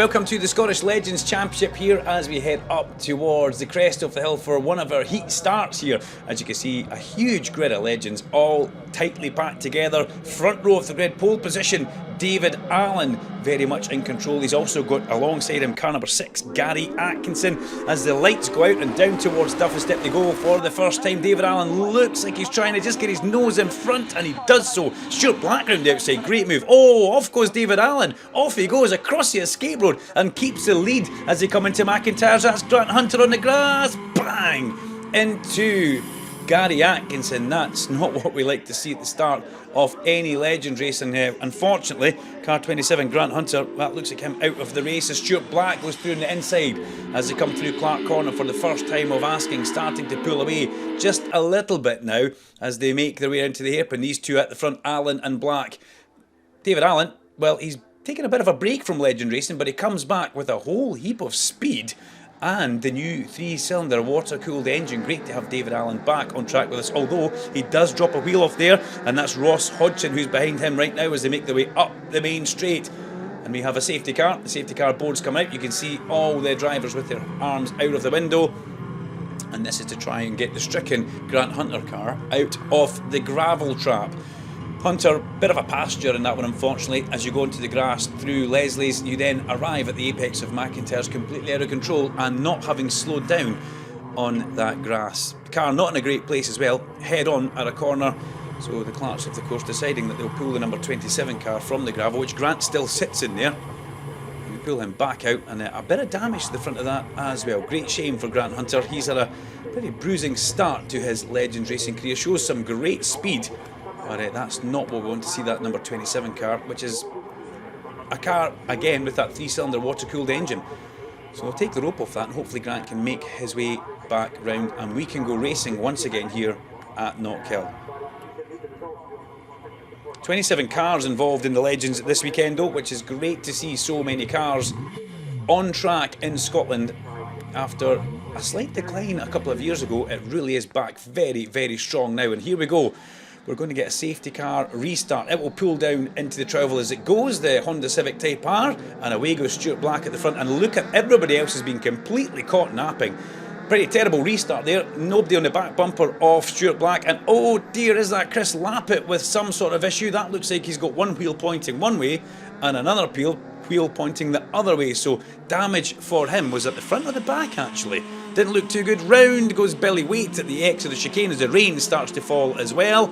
welcome to the Scottish Legends Championship here as we head up towards the crest of the hill for one of our heat starts here. As you can see, a huge grid of legends all tightly packed together. Front row of the grid, pole position, David Allen very much in control. He's also got alongside him car number 6, Gary Atkinson. As the lights go out and down towards Duffy Step they go for the first time. David Allen looks like he's trying to just get his nose in front, and he does so. Stuart Black round the outside, great move. Oh, off goes David Allen. Off he goes across the escape road and keeps the lead as they come into McIntyre's. That's Grant Hunter on the grass. Bang! Into Gary Atkinson. That's not what we like to see at the start of any legend racing. Unfortunately, car 27, Grant Hunter, that looks like him out of the race as Stuart Black goes through on the inside as they come through Clark Corner for the first time of asking, starting to pull away just a little bit now as they make their way into the hairpin. These two at the front, Allen and Black. David Allen, well, he's taken a bit of a break from legend racing, but he comes back with a whole heap of speed and the new 3-cylinder water-cooled engine. Great to have David Allen back on track with us, although he does drop a wheel off there, and that's Ross Hodgson who's behind him right now as they make their way up the main straight. And we have a safety car. The safety car board's come out. You can see all the drivers with their arms out of the window, and this is to try and get the stricken Grant Hunter car out of the gravel trap. Hunter, bit of a pasture in that one, unfortunately. As you go into the grass through Leslie's, you then arrive at the apex of McIntyre's, completely out of control and not having slowed down on that grass. The car not in a great place as well, head on at a corner. So the Clarks of the course deciding that they'll pull the number 27 car from the gravel, which Grant still sits in there. And we pull him back out, and a bit of damage to the front of that as well. Great shame for Grant Hunter. He's had a pretty bruising start to his Legends racing career. Shows some great speed. But that's not what we want to see, that number 27 car, which is a car, again, with that 3-cylinder water-cooled engine. So we'll take the rope off that, and hopefully Grant can make his way back round, and we can go racing once again here at Knockhill. 27 cars involved in the Legends this weekend, though, which is great to see so many cars on track in Scotland. After a slight decline a couple of years ago, it really is back very, very strong now. And here we go. We're going to get a safety car restart. It will pull down into the travel as it goes, the Honda Civic Type R, and away goes Stuart Black at the front. And look at everybody else has been completely caught napping. Pretty terrible restart there. Nobody on the back bumper of Stuart Black. And oh dear, is that Chris Lappett with some sort of issue? That looks like he's got one wheel pointing one way and another wheel pointing the other way. So damage for him. Was at the front or the back actually? Didn't look too good. Round goes Billy Waite at the exit of the chicane as the rain starts to fall as well.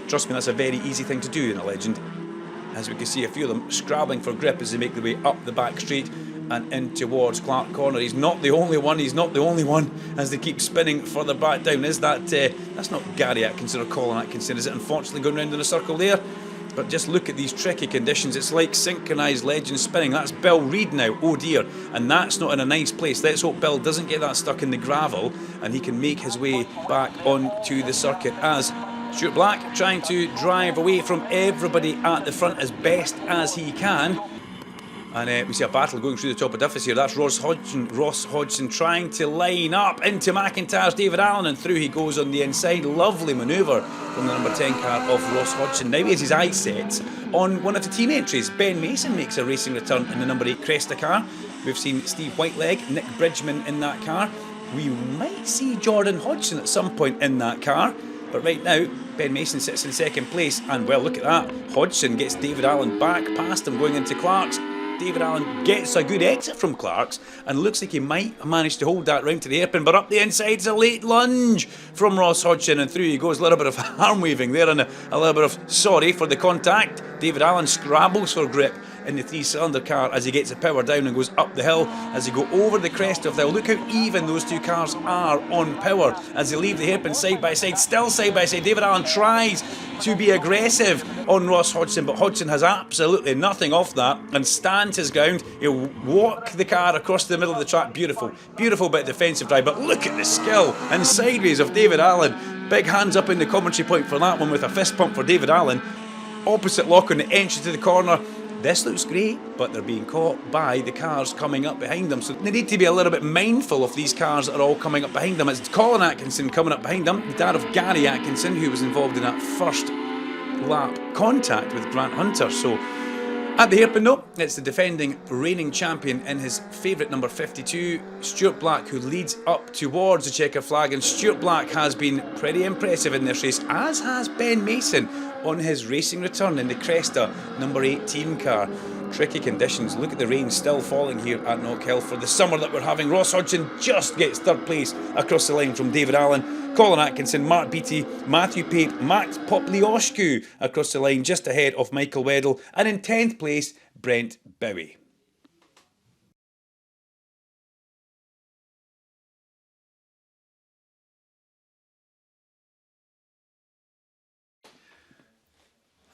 Trust me, that's a very easy thing to do in a Legend. As we can see, a few of them scrabbling for grip as they make their way up the back straight and in towards Clark Corner. He's not the only one, as they keep spinning further back down. Is that, that's not Gary Atkinson or Colin Atkinson, is it? Unfortunately going round in a circle there. But just look at these tricky conditions. It's like synchronised Legend spinning. That's Bill Reid now, oh dear. And that's not in a nice place. Let's hope Bill doesn't get that stuck in the gravel and he can make his way back onto the circuit as Stuart Black trying to drive away from everybody at the front as best as he can. And we see a battle going through the top of Duffus here. That's Ross Hodgson trying to line up into McIntyre's David Allen, and through he goes on the inside. Lovely manoeuvre from the number 10 car of Ross Hodgson. Now he has his eyes set on one of the team entries. Ben Mason makes a racing return in the number 8 Cresta car. We've seen Steve Whiteleg, Nick Bridgman in that car. We might see Jordan Hodgson at some point in that car. But right now, Ben Mason sits in second place, and well, look at that. Hodgson gets David Allen back past him going into Clark's. David Allen gets a good exit from Clark's and looks like he might manage to hold that round to the hairpin, but up the inside is a late lunge from Ross Hodgson, and through he goes. A little bit of arm waving there and a little bit of sorry for the contact. David Allen scrabbles for grip in the 3-cylinder car as he gets the power down and goes up the hill as they go over the crest of the hill. Look how even those two cars are on power as they leave the hairpin side by side, still side by side. David Allen tries to be aggressive on Ross Hodgson, but Hodgson has absolutely nothing off that and stands his ground. He'll walk the car across the middle of the track. Beautiful bit of defensive drive, but look at the skill and sideways of David Allen. Big hands up in the commentary point for that one with a fist pump for David Allen. Opposite lock on the entry to the corner. This looks great, but they're being caught by the cars coming up behind them. So they need to be a little bit mindful of these cars that are all coming up behind them. It's Colin Atkinson coming up behind them, the dad of Gary Atkinson, who was involved in that first lap contact with Grant Hunter. So At the hairpin though, it's the defending reigning champion in his favourite number 52, Stuart Black, who leads up towards the checker flag, and Stuart Black has been pretty impressive in this race, as has Ben Mason on his racing return in the Cresta number 18 car. Tricky conditions. Look at the rain still falling here at Knockhill for the summer that we're having. Ross Hodgson just gets third place across the line from David Allen. Colin Atkinson, Mark Beattie, Matthew Pape, Max Poplioshku across the line just ahead of Michael Weddle. And in 10th place, Brent Bowie.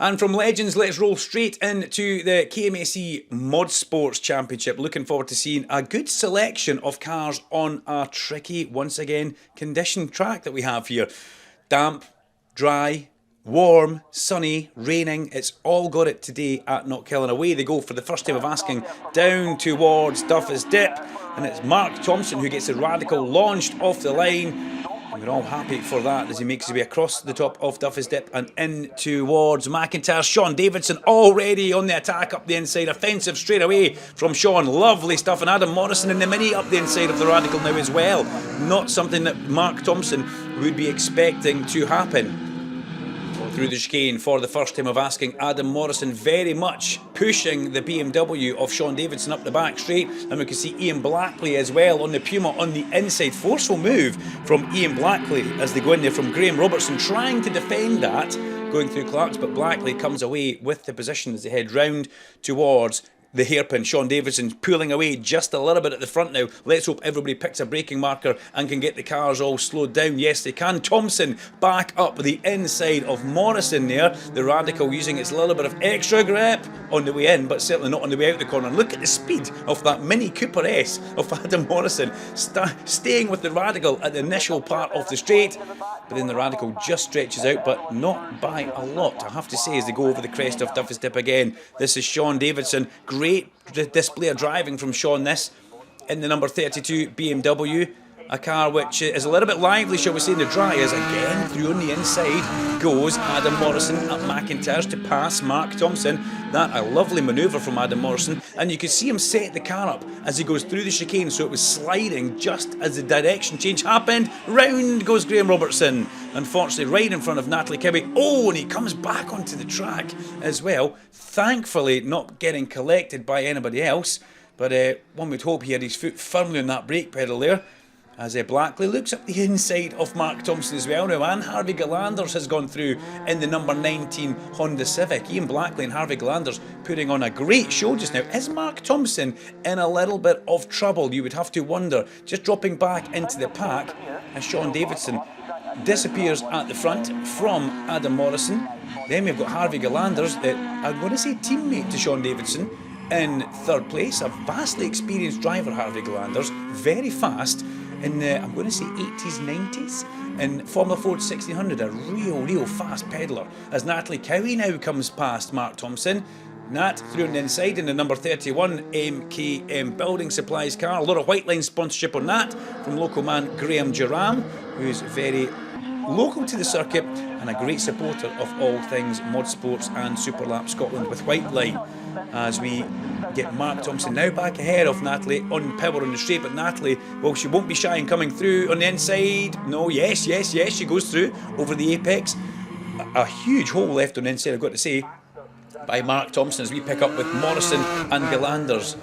And from Legends, let's roll straight into the KMSE ModSports Championship. Looking forward to seeing a good selection of cars on a tricky, once again, conditioned track that we have here. Damp, dry, warm, sunny, raining. It's all got it today at Knockhill. And away they go for the first time of asking down towards Duffus Dip. And it's Mark Thompson who gets the Radical launched off the line. We're all happy for that as he makes his way across the top of Duffus Dip and in towards McIntyre. Sean Davidson already on the attack up the inside. Offensive straight away from Sean. Lovely stuff. And Adam Morrison in the Mini up the inside of the Radical now as well. Not something that Mark Thompson would be expecting to happen. Through the chicane for the first time of asking. Adam Morrison very much pushing the BMW of Sean Davidson up the back straight, and we can see Ian Blackley as well on the Puma on the inside. Forceful move from Ian Blackley as they go in there from Graham Robertson, trying to defend that going through Clark's, but Blackley comes away with the position as they head round towards the hairpin. Sean Davidson pulling away just a little bit at the front now. Let's hope everybody picks a braking marker and can get the cars all slowed down. Yes, they can. Thompson back up the inside of Morrison there. The Radical using its little bit of extra grip on the way in, but certainly not on the way out the corner. And look at the speed of that Mini Cooper S of Adam Morrison, staying with the Radical at the initial part of the straight. But then the Radical just stretches out, but not by a lot, I have to say, as they go over the crest of Duffus Dip again. This is Sean Davidson. Great display of driving from Sean this in the number 32 BMW. A car which is a little bit lively, shall we say, in the dry, as again through on the inside goes Adam Morrison at McIntyre's to pass Mark Thompson. That a lovely manoeuvre from Adam Morrison, and you could see him set the car up as he goes through the chicane, so it was sliding just as the direction change happened. Round goes Graham Robertson, unfortunately right in front of Natalie Kibbe. Oh, and he comes back onto the track as well, thankfully not getting collected by anybody else, but one would hope he had his foot firmly on that brake pedal there. As Blackley looks up the inside of Mark Thompson as well now, and Harvey Galanders has gone through in the number 19 Honda Civic. Ian Blackley and Harvey Galanders putting on a great show just now. Is Mark Thompson in a little bit of trouble? You would have to wonder. Just dropping back into the pack as Sean Davidson disappears at the front from Adam Morrison. Then we've got Harvey Galanders, I'm going to say teammate to Sean Davidson, in third place. A vastly experienced driver, Harvey Galanders, very fast. In the, I'm going to say 80s, 90s, in Formula Ford 1600, a real fast peddler. As Natalie Cowie now comes past Mark Thompson. Nat through on the inside in the number 31 MKM Building Supplies car. A lot of White Line sponsorship on that from local man Graham Jerram, who's very local to the circuit and a great supporter of all things ModSports and Superlap Scotland with White Line. As we get Mark Thompson now back ahead of Natalie on power on the straight, but Natalie, well, she won't be shy in coming through on the inside. No, yes, she goes through over the apex. A huge hole left on the inside, I've got to say, by Mark Thompson as we pick up with Morrison and Galanders.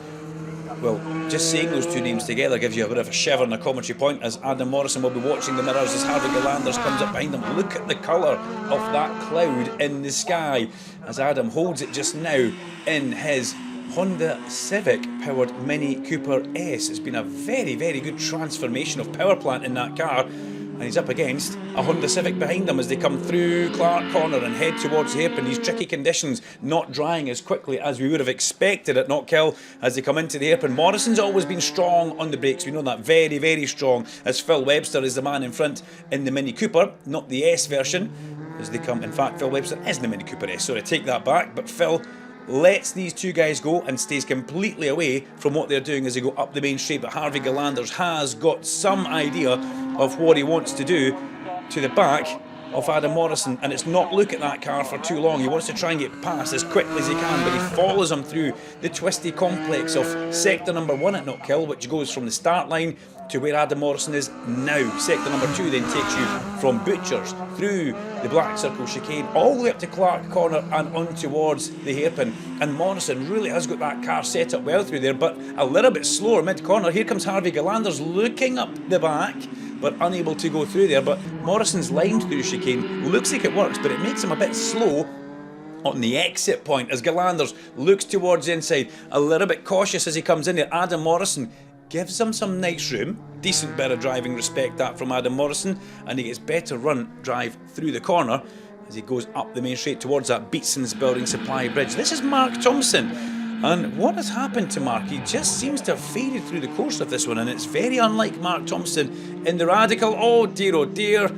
Well, just saying those two names together gives you a bit of a shiver and a commentary point, as Adam Morrison will be watching the mirrors as Harvey Galanders comes up behind them. Look at the colour of that cloud in the sky as Adam holds it just now in his Honda Civic powered Mini Cooper S. It's been a very good transformation of power plant in that car, and he's up against a Honda Civic behind them as they come through Clark Corner and head towards the hairpin. These tricky conditions not drying as quickly as we would have expected at Knockhill as they come into the hairpin. Morrison's always been strong on the brakes, we know that, very strong, as Phil Webster is the man in front in the Mini Cooper, not the S version, as they come. In fact, Phil Webster is in the Mini Cooper S, so I take that back, but Phil lets these two guys go and stays completely away from what they're doing as they go up the main straight. But Harvey Galanders has got some idea of what he wants to do to the back of Adam Morrison, and it's not look at that car for too long. He wants to try and get past as quickly as he can, but he follows him through the twisty complex of sector number 1 at Knockhill, which goes from the start line to where Adam Morrison is now. Sector number 2 then takes you from Butchers through the Black Circle chicane all the way up to Clark Corner and on towards the hairpin. And Morrison really has got that car set up well through there, but a little bit slower mid-corner. Here comes Harvey Galanders looking up the back, but unable to go through there. But Morrison's lined through chicane. Looks like it works, but it makes him a bit slow on the exit point as Galanders looks towards the inside. A little bit cautious as he comes in there. Adam Morrison gives him some nice room. Decent bit of driving, respect that from Adam Morrison, and he gets better run drive through the corner as he goes up the main straight towards that Beatson's Building Supply Bridge. This is Mark Thompson, and what has happened to Mark? He just seems to have faded through the course of this one, and it's very unlike Mark Thompson in the Radical. Oh dear.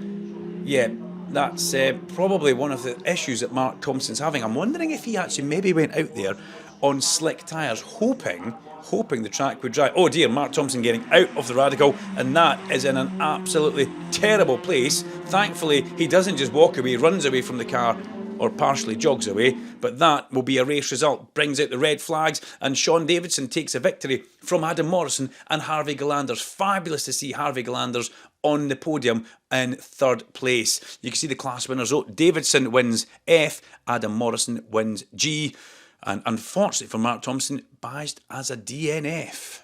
Yeah, that's probably one of the issues that Mark Thompson's having. I'm wondering if he actually maybe went out there on slick tyres, hoping the track would dry. Oh dear, Mark Thompson getting out of the Radical, and that is in an absolutely terrible place. Thankfully, he doesn't just walk away, runs away from the car, or partially jogs away, but that will be a race result. Brings out the red flags, and Sean Davidson takes a victory from Adam Morrison and Harvey Galanders. Fabulous to see Harvey Galanders on the podium in third place. You can see the class winners. Davidson wins F, Adam Morrison wins G, and unfortunately for Mark Thompson, badged as a DNF.